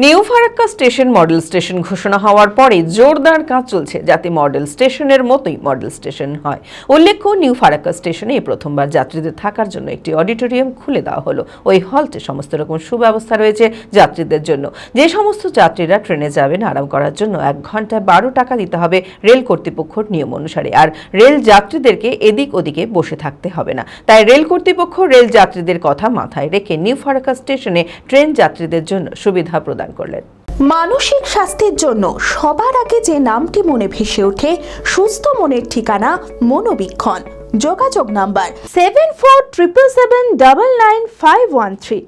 New Farakka station model station ঘোষণা হওয়ার পরে জোরদার কাজ চলছে যাতে মডেল স্টেশনের মতোই মডেল স্টেশন হয়। উল্লেখ্য, নিউ ফারাক্কা স্টেশনে এই প্রথমবার যাত্রীদের থাকার জন্য একটি অডিটোরিয়াম খুলে দেওয়া হলো। ওই হলটে সমস্ত রকম সুব্যবস্থা রয়েছে যাত্রীদের জন্য। যে সমস্ত যাত্রীরা ট্রেনে যাবেন আরাম করার জন্য 1 ঘন্টায় 12 টাকা দিতে হবে রেল কর্তৃপক্ষের নিয়ম অনুসারে। আর রেল যাত্রীদেরকে এদিক ওদিকে বসে থাকতে হবে না। তাই রেল কর্তৃপক্ষ রেল যাত্রীদের কথা মাথায় রেখে নিউ ফারাক্কা স্টেশনে ট্রেন যাত্রীদের জন্য সুবিধা প্রদান করলেন। মানসিক স্বাস্থ্যের জন্য সবার আগে যে নামটি মনে ভেসে ওঠে, সুস্থ মনের ঠিকানা মনোবীক্ষণ। যোগাযোগ number 7477799513।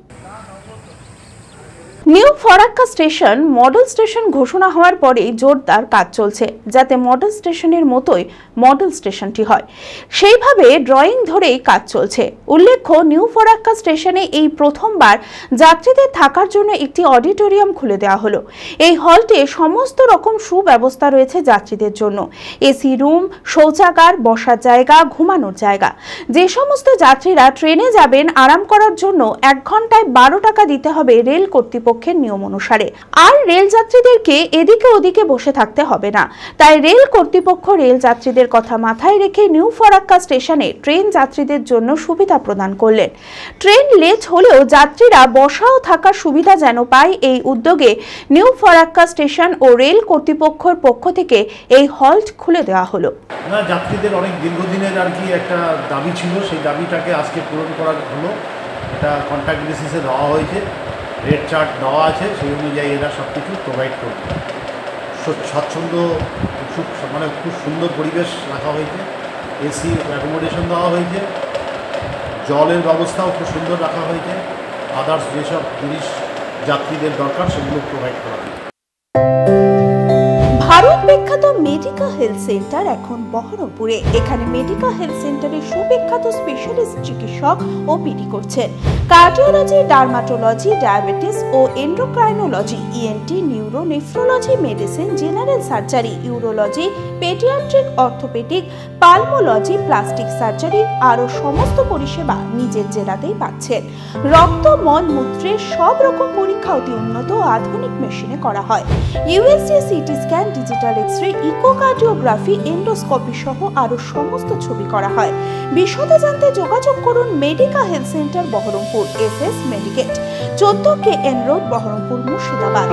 New Farakka station model station ঘোষণা হওয়ার পরে জোরদার কাজ চলছে যাতে মডেল স্টেশনের মতোই মডেল স্টেশনটি হয়। সেইভাবে ড্রয়িং ধরেই কাজ চলছে। উল্লেখ্য, নিউ ফারাক্কা স্টেশনে এই প্রথমবার যাত্রীদের থাকার জন্য একটি অডিটোরিয়াম খুলে দেওয়া হলো। এই হলটে সমস্ত রকম সুব্যবস্থা রয়েছে যাত্রীদের জন্য। এসি রুম, শৌচাগার, বসার জায়গা, ঘুমানোর জায়গা। যে সমস্ত যাত্রীরা ট্রেনে যাবেন আরাম করার জন্য 1 ঘন্টায় 12 টাকা দিতে হবে রেল কর্তৃপক্ষের নিয়ম অনুসারে। আর রেল যাত্রীদেরকে এদিকে ওদিকে বসে থাকতে হবে না। তাই রেল কর্তৃপক্ষ রেল যাত্রীদের কথা মাথায় রেখে নিউ ফারাক্কা স্টেশনে ট্রেন যাত্রীদের জন্য সুবিধা প্রদান করলেন। ট্রেন লেট হলেও যাত্রীরা বসা ও থাকার সুবিধা যেন পায়, এই উদ্যোগে নিউ ফারাক্কা স্টেশন ও রেল কর্তৃপক্ষের পক্ষ থেকে এই হল্ট খুলে দেওয়া হলো। যাত্রীদের অনেক দীর্ঘদিনের আর কি একটা দাবি ছিল, সেই দাবিটাকে আজকে পূরণ করা হলো। এটা কন্ট্রাক্ট বেসিসে দেওয়া হয়েছে, রেট চার্ট দেওয়া আছে, সেই অনুযায়ী এরা সব কিছু প্রোভাইড করবে। স্বচ্ছন্দ মানে খুব সুন্দর পরিবেশ রাখা হয়েছে, এসি অ্যাকোমোডেশন দেওয়া হয়েছে, জলের ব্যবস্থাও খুব সুন্দর রাখা হয়েছে। আদার্স যেসব জিনিস যাত্রীদের দরকার সেগুলো প্রোভাইড করা হয়েছে। ভারত বিখ্যাত মেডিকা হেলথ সেন্টার এখন বহরমপুরে। এখানে মেডিকা হেলথ সেন্টারে সুবিখ্যাত স্পেশালিস্ট চিকিৎসক ওপিডি করছেন। কার্ডিওলজি, ডার্মাটোলজি, ডায়াবেটিস ও endocrinology, ENT, neuro, nephrology, medicine, general surgery, urology, paediatric, orthopaedic, pulmonology, plastic surgery আরও সমস্ত পরিষেবা নিজের জেলাতেই পাচ্ছেন। রক্ত, মল, মূত্রের সব রকম পরীক্ষা অতি উন্নত ও আধুনিক মেশিনে করা হয়। USG, CT scan, digital X-ray, echocardiography, endoscopy সহ আরও সমস্ত ছবি করা হয়। বিশদে জানতে যোগাযোগ করুন Medica health centre Berhampore, SS medicate, 14 KN road, Berhampore, Murshidabad.